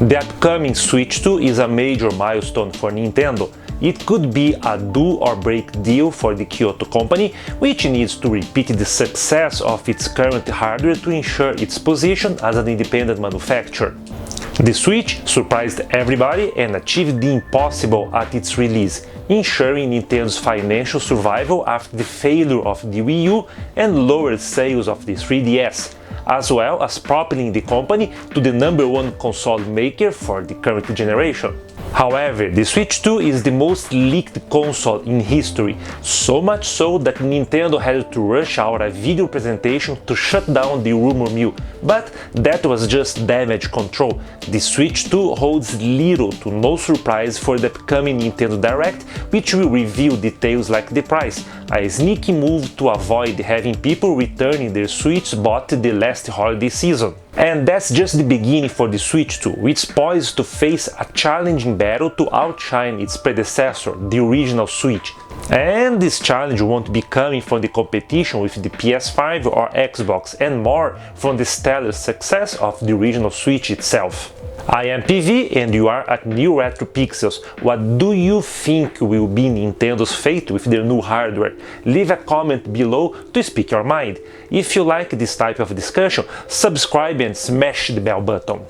The upcoming Switch 2 is a major milestone for Nintendo. It could be a do-or-break deal for the Kyoto company, which needs to repeat the success of its current hardware to ensure its position as an independent manufacturer. The Switch surprised everybody and achieved the impossible at its release, ensuring Nintendo's financial survival after the failure of the Wii U and lowered sales of the 3DS, as well as propelling the company to the #1 console maker for the current generation. However, the Switch 2 is the most leaked console in history, so much so that Nintendo had to rush out a video presentation to shut down the rumor mill, but that was just damage control. The Switch 2 holds little to no surprise for the upcoming Nintendo Direct, which will reveal details like the price, a sneaky move to avoid having people returning their Switch bought the last holiday season. And that's just the beginning for the Switch 2, which is poised to face a challenging battle to outshine its predecessor, the original Switch. And this challenge won't be coming from the competition with the PS5 or Xbox, and more from the stellar success of the original Switch itself. I am PV and you are at NeoRetroPixels. What do you think will be Nintendo's fate with their new hardware? Leave a comment below to speak your mind. If you like this type of discussion, subscribe and smash the bell button.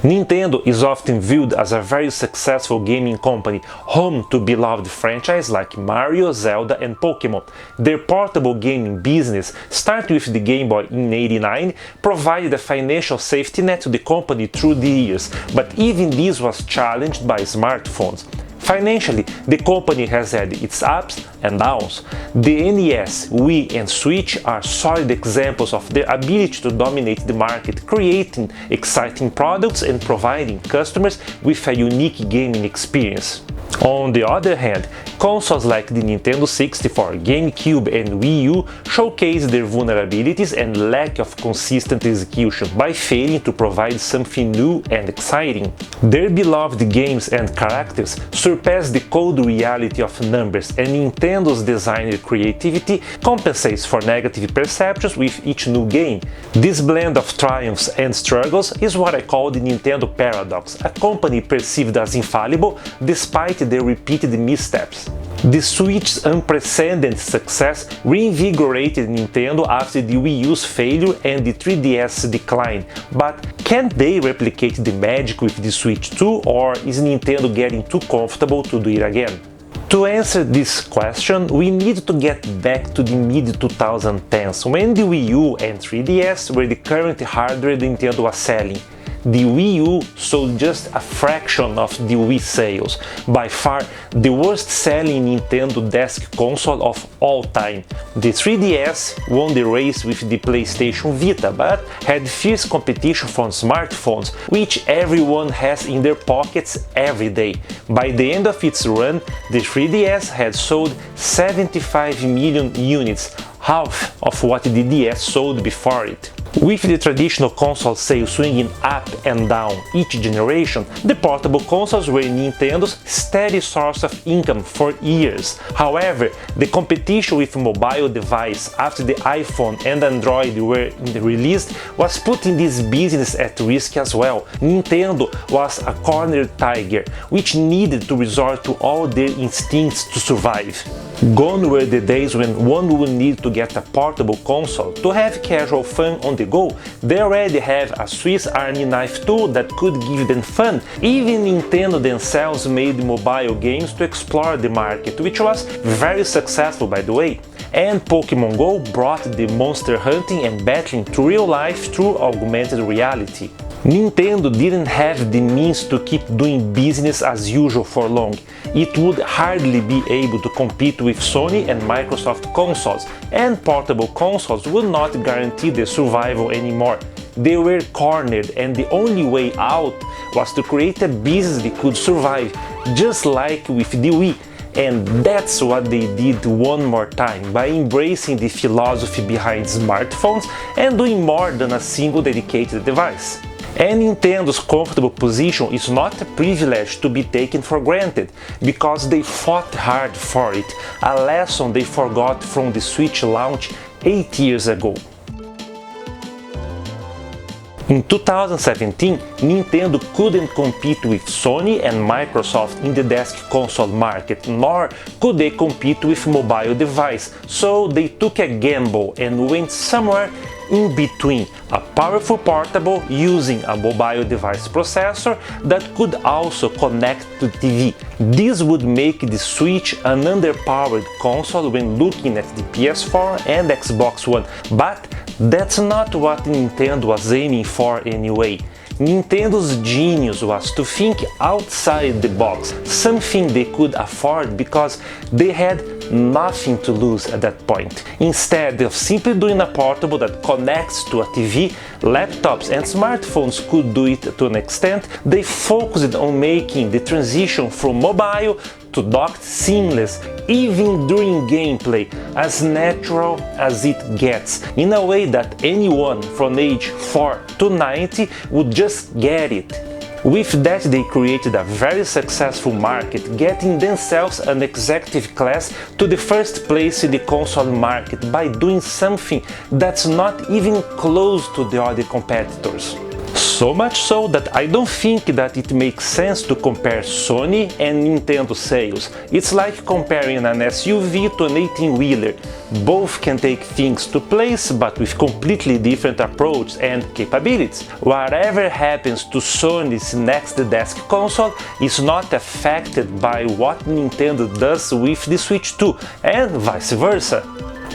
Nintendo is often viewed as a very successful gaming company, home to beloved franchises like Mario, Zelda and Pokémon. Their portable gaming business, started with the Game Boy in '89, provided a financial safety net to the company through the years, but even this was challenged by smartphones. Financially, the company has had its ups and downs. The NES, Wii and Switch are solid examples of their ability to dominate the market, creating exciting products and providing customers with a unique gaming experience. On the other hand, consoles like the Nintendo 64, GameCube and Wii U showcase their vulnerabilities and lack of consistent execution by failing to provide something new and exciting. Their beloved games and characters surpass the cold reality of numbers, and Nintendo's designer creativity compensates for negative perceptions with each new game. This blend of triumphs and struggles is what I call the Nintendo paradox, a company perceived as infallible despite their repeated missteps. The Switch's unprecedented success reinvigorated Nintendo after the Wii U's failure and the 3DS decline, but can they replicate the magic with the Switch 2, or is Nintendo getting too comfortable to do it again? To answer this question, we need to get back to the mid-2010s, when the Wii U and 3DS were the current hardware Nintendo was selling. The Wii U sold just a fraction of the Wii sales, by far the worst-selling Nintendo Desk console of all time. The 3DS won the race with the PlayStation Vita, but had fierce competition from smartphones, which everyone has in their pockets every day. By the end of its run, the 3DS had sold 75 million units, half of what the DS sold before it. With the traditional console sales swinging up and down each generation, the portable consoles were Nintendo's steady source of income for years. However, the competition with mobile devices after the iPhone and Android were released was putting this business at risk as well. Nintendo was a cornered tiger, which needed to resort to all their instincts to survive. Gone were the days when one would need to get a portable console to have casual fun on the go. They already have a Swiss Army knife tool that could give them fun. Even Nintendo themselves made mobile games to explore the market, which was very successful by the way. And Pokémon Go brought the monster hunting and battling to real life through augmented reality. Nintendo didn't have the means to keep doing business as usual for long. It would hardly be able to compete with Sony and Microsoft consoles, and portable consoles would not guarantee their survival anymore. They were cornered, and the only way out was to create a business that could survive, just like with the Wii. And that's what they did one more time, by embracing the philosophy behind smartphones and doing more than a single dedicated device. And Nintendo's comfortable position is not a privilege to be taken for granted, because they fought hard for it, a lesson they forgot from the Switch launch 8 years ago. In 2017, Nintendo couldn't compete with Sony and Microsoft in the desk console market, nor could they compete with mobile device, so they took a gamble and went somewhere in between, a powerful portable using a mobile device processor that could also connect to TV. This would make the Switch an underpowered console when looking at the PS4 and Xbox One, but that's not what Nintendo was aiming for anyway. Nintendo's genius was to think outside the box, something they could afford because they had nothing to lose at that point. Instead of simply doing a portable that connects to a TV, laptops and smartphones could do it to an extent, they focused on making the transition from mobile to docked seamless, even during gameplay, as natural as it gets, in a way that anyone from age 4 to 90 would just get it. With that, they created a very successful market, getting themselves an executive class to the first place in the console market by doing something that's not even close to the other competitors. So much so that I don't think that it makes sense to compare Sony and Nintendo sales. It's like comparing an SUV to an 18-wheeler. Both can take things to place, but with completely different approaches and capabilities. Whatever happens to Sony's next desk console is not affected by what Nintendo does with the Switch 2, and vice versa.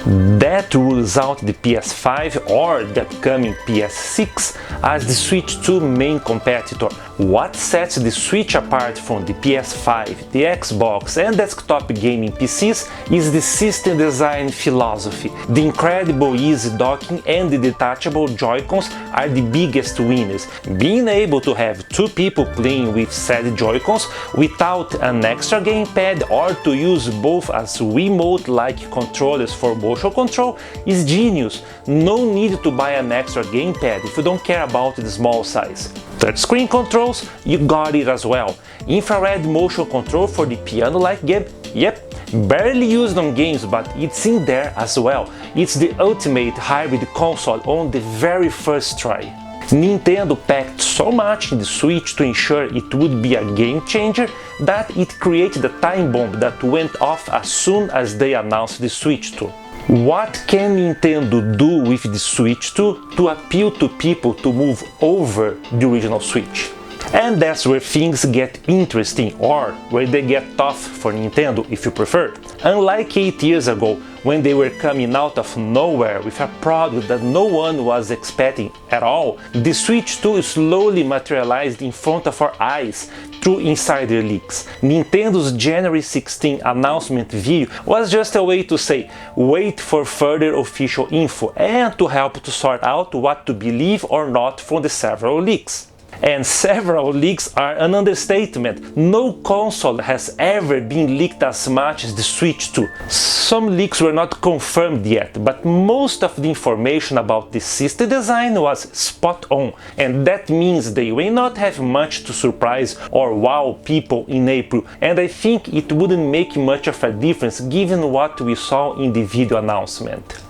That rules out the PS5 or the upcoming PS6 as the Switch 2 main competitor. What sets the Switch apart from the PS5, the Xbox and desktop gaming PCs is the system design philosophy. The incredible easy docking and the detachable Joy-Cons are the biggest winners. Being able to have two people playing with said Joy-Cons without an extra gamepad or to use both as Wiimote-like controllers for motion control is genius. No need to buy an extra gamepad if you don't care about the small size. Touchscreen controls, you got it as well. Infrared motion control for the piano-like game, yep, barely used on games, but it's in there as well. It's the ultimate hybrid console on the very first try. Nintendo packed so much in the Switch to ensure it would be a game changer that it created a time bomb that went off as soon as they announced the Switch 2. What can Nintendo do with the Switch 2 to appeal to people to move over the original Switch? And that's where things get interesting, or where they get tough for Nintendo if you prefer. Unlike 8 years ago, when they were coming out of nowhere with a product that no one was expecting at all, the Switch 2 slowly materialized in front of our eyes through insider leaks. Nintendo's January 16 announcement video was just a way to say, wait for further official info and to help to sort out what to believe or not from the several leaks. And several leaks are an understatement. No console has ever been leaked as much as the Switch 2. Some leaks were not confirmed yet, but most of the information about the system design was spot on, and that means they may not have much to surprise or wow people in April, and I think it wouldn't make much of a difference given what we saw in the video announcement.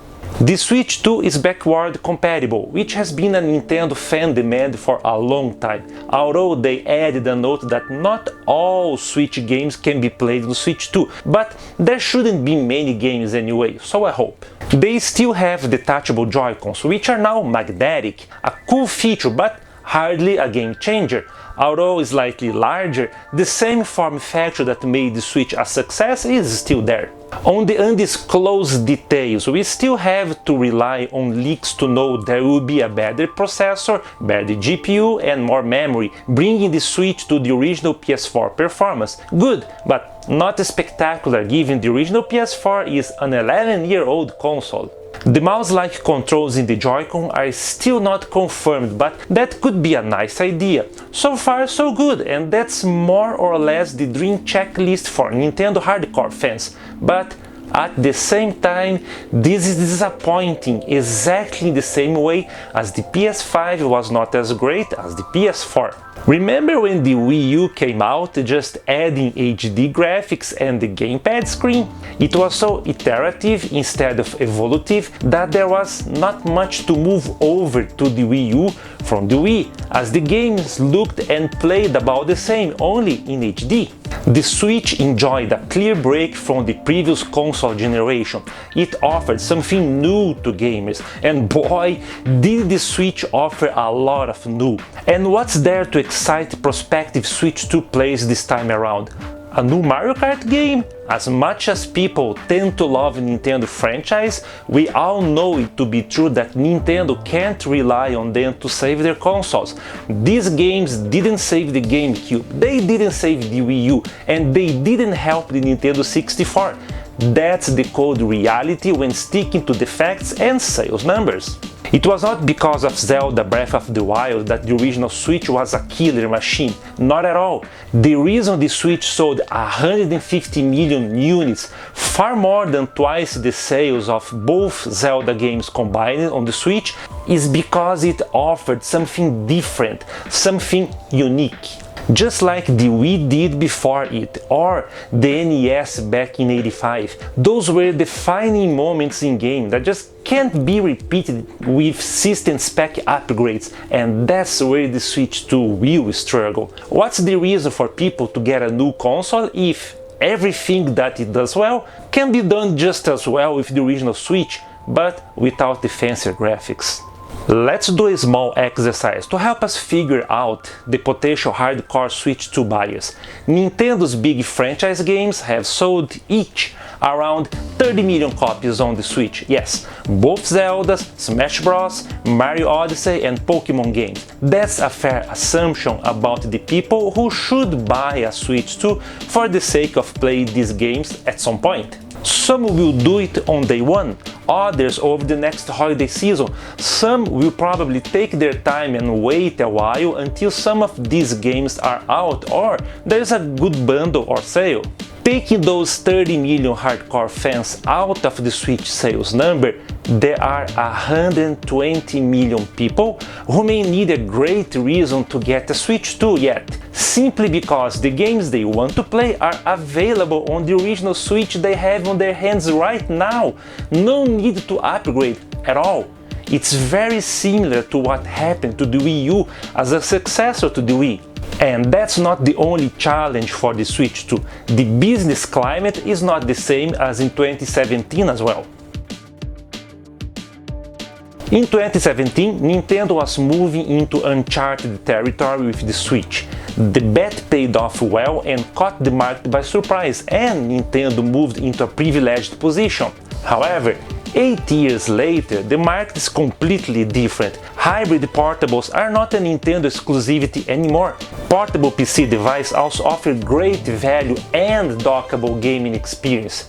The Switch 2 is backward compatible, which has been a Nintendo fan demand for a long time, although they added a note that not all Switch games can be played on Switch 2, but there shouldn't be many games anyway, so I hope. They still have detachable Joy-Cons, which are now magnetic, a cool feature but hardly a game changer. Although slightly larger, the same form factor that made the Switch a success is still there. On the undisclosed details, we still have to rely on leaks to know there will be a better processor, better GPU and more memory, bringing the Switch to the original PS4 performance. Good, but not spectacular given the original PS4 is an 11-year-old console. The mouse-like controls in the Joy-Con are still not confirmed, but that could be a nice idea. So far so good, and that's more or less the dream checklist for Nintendo hardcore fans. But At the same time, this is disappointing exactly in the same way as the PS5 was not as great as the PS4. Remember when the Wii U came out, just adding HD graphics and the gamepad screen? It was so iterative instead of evolutive that there was not much to move over to the Wii U from the Wii, as the games looked and played about the same, only in HD. The Switch enjoyed a clear break from the previous console generation. It offered something new to gamers, and boy, did the Switch offer a lot of new. And what's there to excite prospective Switch 2 players this time around? A new Mario Kart game? As much as people tend to love Nintendo franchise, we all know it to be true that Nintendo can't rely on them to save their consoles. These games didn't save the GameCube, they didn't save the Wii U, and they didn't help the Nintendo 64. That's the cold reality when sticking to the facts and sales numbers. It was not because of Zelda Breath of the Wild that the original Switch was a killer machine, not at all. The reason the Switch sold 150 million units, far more than twice the sales of both Zelda games combined on the Switch, is because it offered something different, something unique. Just like the Wii did before it, or the NES back in '85. Those were defining moments in game that just can't be repeated with system spec upgrades, and that's where the Switch 2 will struggle. What's the reason for people to get a new console if everything that it does well can be done just as well with the original Switch, but without the fancier graphics? Let's do a small exercise to help us figure out the potential hardcore Switch 2 buyers. Nintendo's big franchise games have sold each around 30 million copies on the Switch. Yes, both Zelda's, Smash Bros, Mario Odyssey and Pokemon games. That's a fair assumption about the people who should buy a Switch 2 for the sake of playing these games at some point. Some will do it on day one, others over the next holiday season. Some will probably take their time and wait a while until some of these games are out or there's a good bundle or sale. Taking those 30 million hardcore fans out of the Switch sales number, there are 120 million people who may need a great reason to get a Switch 2 yet, simply because the games they want to play are available on the original Switch they have on their hands right now. No need to upgrade at all. It's very similar to what happened to the Wii U as a successor to the Wii. And that's not the only challenge for the Switch 2. The business climate is not the same as in 2017 as well. In 2017, Nintendo was moving into uncharted territory with the Switch. The bet paid off well and caught the market by surprise, and Nintendo moved into a privileged position. However, 8 years later, the market is completely different. Hybrid portables are not a Nintendo exclusivity anymore. Portable PC devices also offer great value and dockable gaming experience.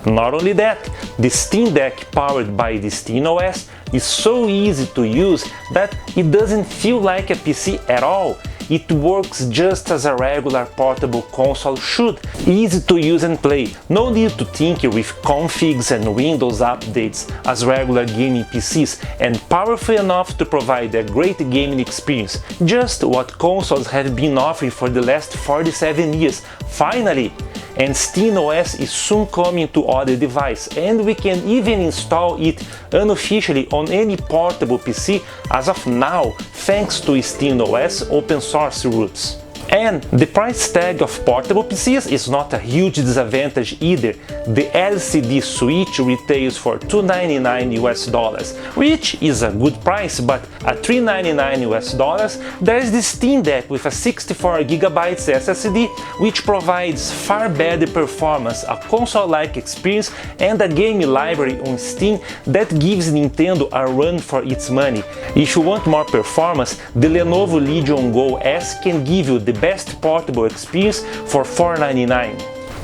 Not only that, the Steam Deck powered by the SteamOS is so easy to use that it doesn't feel like a PC at all. It works just as a regular portable console should. Easy to use and play. No need to tinker with configs and Windows updates as regular gaming PCs, and powerful enough to provide a great gaming experience. Just what consoles have been offering for the last 47 years. Finally! And SteamOS is soon coming to other devices, and we can even install it unofficially on any portable PC as of now, thanks to SteamOS open source roots. And the price tag of portable PCs is not a huge disadvantage either. The LCD Switch retails for $299 US, which is a good price, but at $399 US, there is the Steam Deck with a 64GB SSD, which provides far better performance, a console-like experience, and a gaming library on Steam that gives Nintendo a run for its money. If you want more performance, the Lenovo Legion Go S can give you the best portable experience for $499.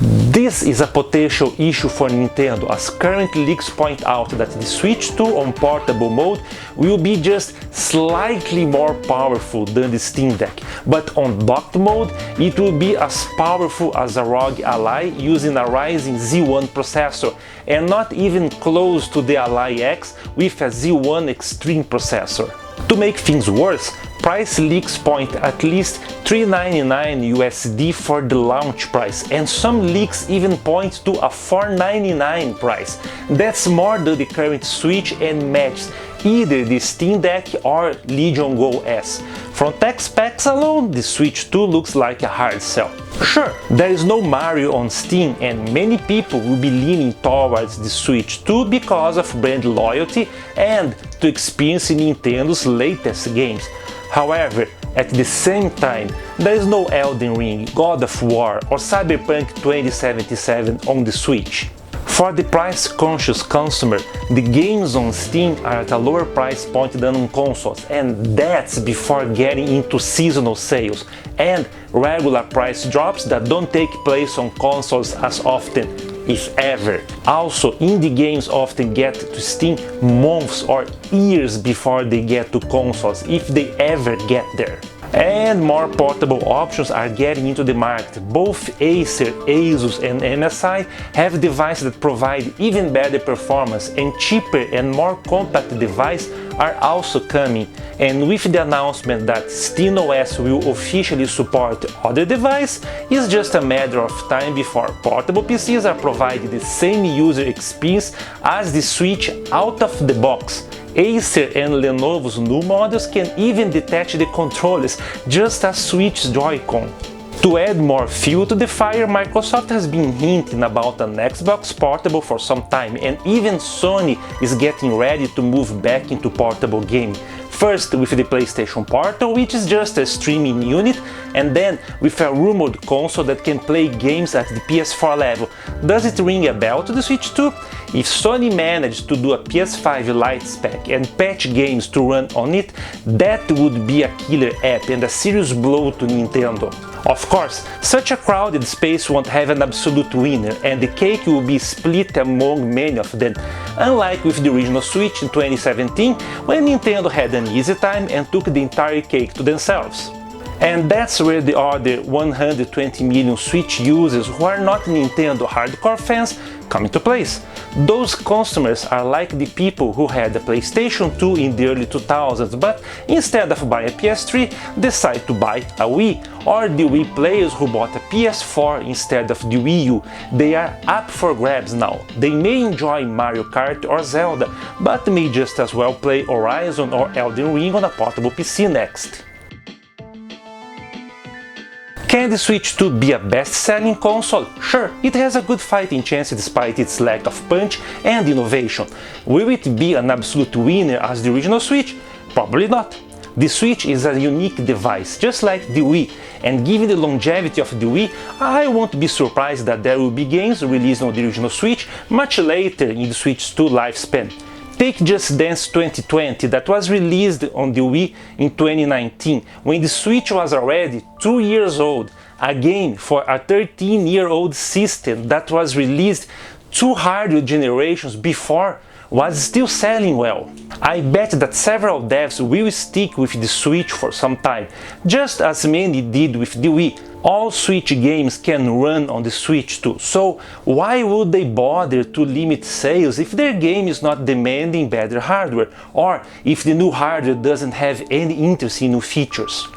This is a potential issue for Nintendo, as current leaks point out that the Switch 2 on portable mode will be just slightly more powerful than the Steam Deck, but on docked mode it will be as powerful as a ROG Ally using a Ryzen Z1 processor, and not even close to the Ally X with a Z1 Extreme processor. To make things worse, price leaks point at least $399 USD for the launch price, and some leaks even point to a $499 price. That's more than the current Switch and matches either the Steam Deck or Legion Go S. From tech specs alone, the Switch 2 looks like a hard sell. Sure, there is no Mario on Steam, and many people will be leaning towards the Switch 2 because of brand loyalty and to experience Nintendo's latest games. However, at the same time, there is no Elden Ring, God of War or Cyberpunk 2077 on the Switch. For the price-conscious consumer, the games on Steam are at a lower price point than on consoles, and that's before getting into seasonal sales and regular price drops that don't take place on consoles as often, if ever. Also, indie games often get to Steam months or years before they get to consoles, if they ever get there. And more portable options are getting into the market. Both Acer, Asus and MSI have devices that provide even better performance, and cheaper and more compact devices are also coming. And with the announcement that SteamOS will officially support other devices, it's just a matter of time before portable PCs are providing the same user experience as the Switch out of the box. Acer and Lenovo's new models can even detach the controllers just as Switch's Joy-Con. To add more fuel to the fire, Microsoft has been hinting about an Xbox Portable for some time, and even Sony is getting ready to move back into portable gaming. First with the PlayStation Portal, which is just a streaming unit, and then with a rumored console that can play games at the PS4 level. Does it ring a bell to the Switch 2? If Sony managed to do a PS5 Lite spec and patch games to run on it, that would be a killer app and a serious blow to Nintendo. Of course, such a crowded space won't have an absolute winner, and the cake will be split among many of them, unlike with the original Switch in 2017, when Nintendo had an easy time and took the entire cake to themselves. And that's where the other 120 million Switch users who are not Nintendo hardcore fans come into place. Those customers are like the people who had a PlayStation 2 in the early 2000s, but instead of buying a PS3, decide to buy a Wii, or the Wii players who bought a PS4 instead of the Wii U. They are up for grabs now. They may enjoy Mario Kart or Zelda, but may just as well play Horizon or Elden Ring on a portable PC next. Can the Switch 2 be a best-selling console? Sure, it has a good fighting chance despite its lack of punch and innovation. Will it be an absolute winner as the original Switch? Probably not. The Switch is a unique device, just like the Wii, and given the longevity of the Wii, I won't be surprised that there will be games released on the original Switch much later in the Switch 2 lifespan. Take Just Dance 2020 that was released on the Wii in 2019, when the Switch was already 2 years old, a game for a 13-year-old system that was released 2 hardware generations before was still selling well. I bet that several devs will stick with the Switch for some time, just as many did with the Wii. All Switch games can run on the Switch too, so why would they bother to limit sales if their game is not demanding better hardware, or if the new hardware doesn't have any interesting new features?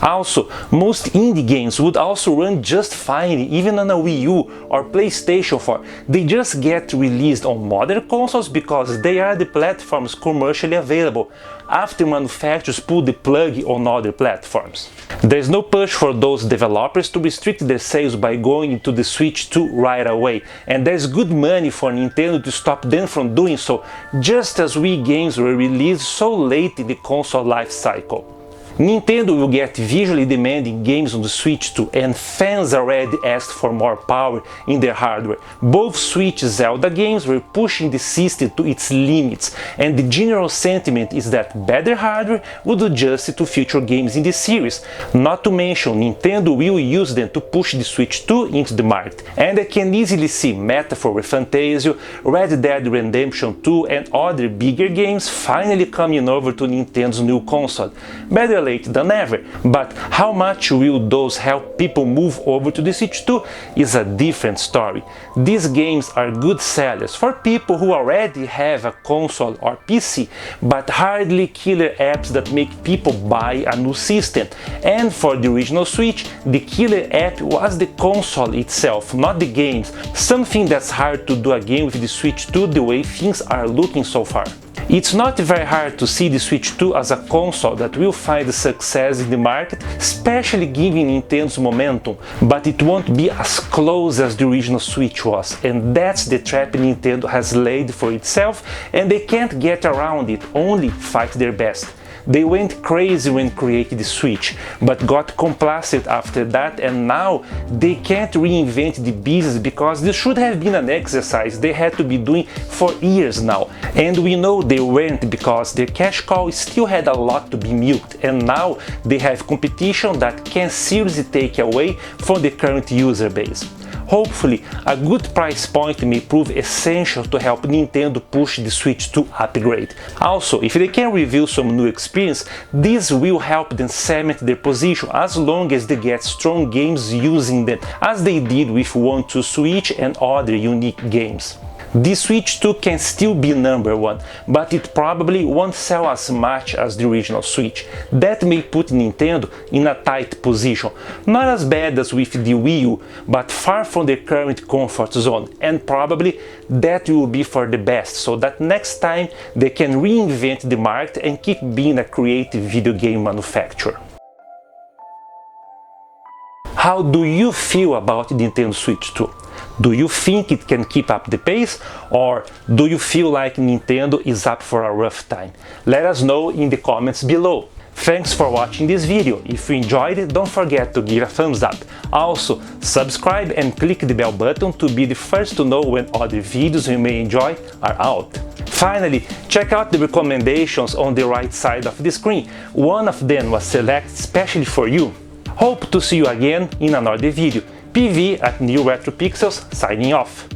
Also, most indie games would also run just fine even on a Wii U or PlayStation 4. They just get released on modern consoles because they are the platforms commercially available, after manufacturers pull the plug on other platforms. There's no push for those developers to restrict their sales by going into the Switch 2 right away, and there's good money for Nintendo to stop them from doing so, just as Wii games were released so late in the console life cycle. Nintendo will get visually demanding games on the Switch too, and fans already asked for more power in their hardware. Both Switch Zelda games were pushing the system to its limits, and the general sentiment is that better hardware would adjust to future games in the series. Not to mention, Nintendo will use them to push the Switch 2 into the market, and I can easily see Metaphor with Fantasio, Red Dead Redemption 2 and other bigger games finally coming over to Nintendo's new console. Better late than never, but how much will those help people move over to the Switch 2 is a different story. These games are good sellers for people who already have a console or PC, but hardly killer apps that make people buy a new system. And for the original Switch, the killer app was the console itself, not the games, something that's hard to do again with the Switch 2 the way things are looking so far. It's not very hard to see the Switch 2 as a console that will find success in the market, especially given Nintendo's momentum, but it won't be as close as the original Switch was, and that's the trap Nintendo has laid for itself, and they can't get around it, only fight their best. They went crazy when creating the Switch, but got complacent after that, and now they can't reinvent the business because this should have been an exercise they had to be doing for years now. And we know they weren't because their cash cow still had a lot to be milked, and now they have competition that can seriously take away from the current user base. Hopefully, a good price point may prove essential to help Nintendo push the Switch 2 upgrade. Also, if they can reveal some new experience, this will help them cement their position as long as they get strong games using them, as they did with 1-2 Switch and other unique games. The Switch 2 can still be number one, but it probably won't sell as much as the original Switch. That may put Nintendo in a tight position. Not as bad as with the Wii U, but far from their current comfort zone, and probably that will be for the best, so that next time they can reinvent the market and keep being a creative video game manufacturer. How do you feel about the Nintendo Switch 2? Do you think it can keep up the pace, or do you feel like Nintendo is up for a rough time? Let us know in the comments below. Thanks for watching this video. If you enjoyed it, don't forget to give a thumbs up. Also, subscribe and click the bell button to be the first to know when other videos you may enjoy are out. Finally, check out the recommendations on the right side of the screen. One of them was selected especially for you. Hope to see you again in another video. PV at NeoRetroPixels signing off.